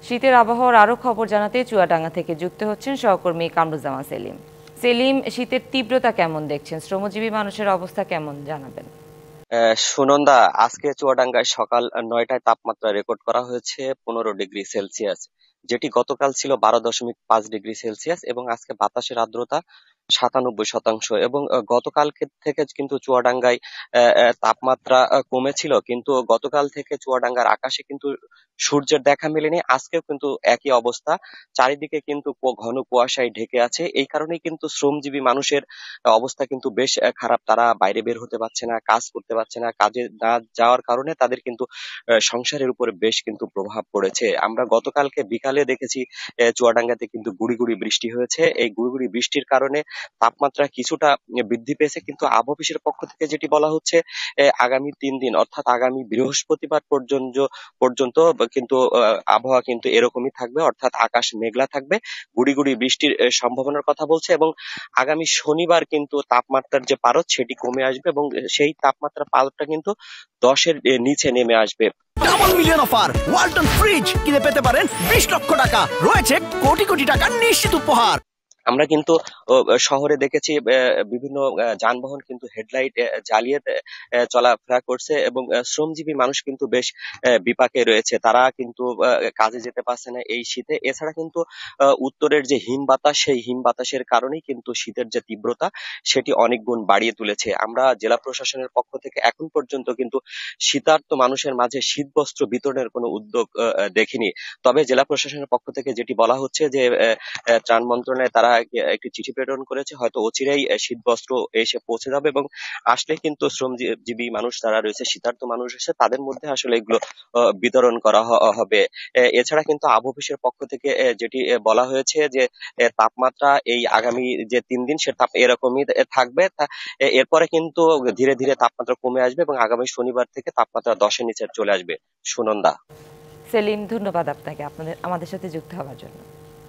শীতের আবহাওয়ার আরও খবর জানাতে চুয়াডাঙ্গা থেকে যুক্ত হচ্ছেন সহকর্মী কামরুজ্জামান সেলিম। সেলিম, শীতের তীব্রতা কেমন দেখছেন? শ্রমজীবী মানুষের অবস্থা কেমন জানাবেন? সুনন্দা, আজকে চুয়াডাঙ্গায় সকাল 9টায় তাপমাত্রা রেকর্ড করা হয়েছে 15 ডিগ্রি সেলসিয়াস, যেটি গতকাল ছিল 12.5 ডিগ্রি সেলসিয়াস, এবং আজকে বাতাসের আর্দ্রতা 97% এবং গতকালকে থেকে কিন্তু চুয়াডাঙ্গায় তাপমাত্রা কমেছিল, কিন্তু গতকাল থেকে চুয়াডাঙ্গার আকাশে কিন্তু সূর্যের দেখা মেলেনি। আজকেও কিন্তু একই অবস্থা, চারিদিকে কিন্তু ঘন কুয়াশায় ঢেকে আছে। এই কারণেই কিন্তু শ্রমজীবী মানুষের অবস্থা কিন্তু বেশ খারাপ। তারা বাইরে বের হতে পারছে না, কাজ করতে পারছে না। কাজে না যাওয়ার কারণে তাদের কিন্তু সংসারের উপরে বেশ কিন্তু প্রভাব পড়েছে। আমরা গতকালকে বিকালে দেখেছি চুয়াডাঙ্গাতে কিন্তু গুড়ি গুড়ি বৃষ্টি হয়েছে। এই গুড়ি গুড়ি বৃষ্টির কারণে তাপমাত্রা কিছুটা বৃদ্ধি পেয়েছে, কিন্তু আবহাওয়া অফিসের পক্ষ থেকে যেটি বলা হচ্ছে, আগামী 3 দিন অর্থাৎ আগামী বৃহস্পতিবার পর্যন্ত কিন্তু আবহাওয়া কিন্তু এরকমই থাকবে, অর্থাৎ আকাশ মেঘলা থাকবে, গুড়ি গুড়ি বৃষ্টির সম্ভাবনার কথা বলছে। এবং আগামী শনিবার কিন্তু তাপমাত্রার যে পারদ সেটি কমে আসবে, এবং সেই তাপমাত্রার পারদটা কিন্তু 10-এর নিচে নেমে আসবে। Double million offer Walton fridge কিনে পেতে পারেন 20 লক্ষ টাকা, রয়েছে কোটি কোটি টাকার নিশ্চিত উপহার। আমরা কিন্তু শহরে দেখেছি বিভিন্ন যানবাহন কিন্তু হেডলাইট জ্বালিয়ে চলাফেরা করছে, এবং শ্রমজীবী মানুষ কিন্তু বেশ বিপাকে রয়েছে। তারা কিন্তু কাজে যেতে পারছে না এই শীতে। এছাড়া কিন্তু উত্তরের যে হিম বাতাস, সেই হিম বাতাসের কারণেই কিন্তু শীতের যে তীব্রতা সেটি অনেক গুণ বাড়িয়ে তুলেছে। আমরা জেলা প্রশাসনের পক্ষ থেকে এখন পর্যন্ত কিন্তু শীতার্ত মানুষের মাঝে শীতবস্ত্র বিতরণের কোনো উদ্যোগ দেখিনি। তবে জেলা প্রশাসনের পক্ষ থেকে যেটি বলা হচ্ছে যে ত্রাণ মন্ত্রণালয়ে তারা একটি চিঠি প্রেরণ করেছে, হয়তো অচিরেই শীতবস্ত্র এসে পৌঁছে যাবে, এবং আসলে কিন্তু শ্রমজীবী মানুষ যারা রয়েছে, শীতার্ত মানুষ আছে, তাদের মধ্যে আসলে এগুলো বিতরণ করা হবে। এছাড়া কিন্তু আবহাওয়া অফিসের পক্ষ থেকে যেটি বলা হয়েছে যে তাপমাত্রা এই আগামী যে 3 দিন সে তাপ এরকমই থাকবে। এরপরে কিন্তু ধীরে ধীরে তাপমাত্রা কমে আসবে, এবং আগামী শনিবার থেকে তাপমাত্রা 10-এর নিচে চলে আসবে। সুনন্দা। সেলিম, ধন্যবাদ আপনাকে আমাদের সাথে যুক্ত হওয়ার জন্য।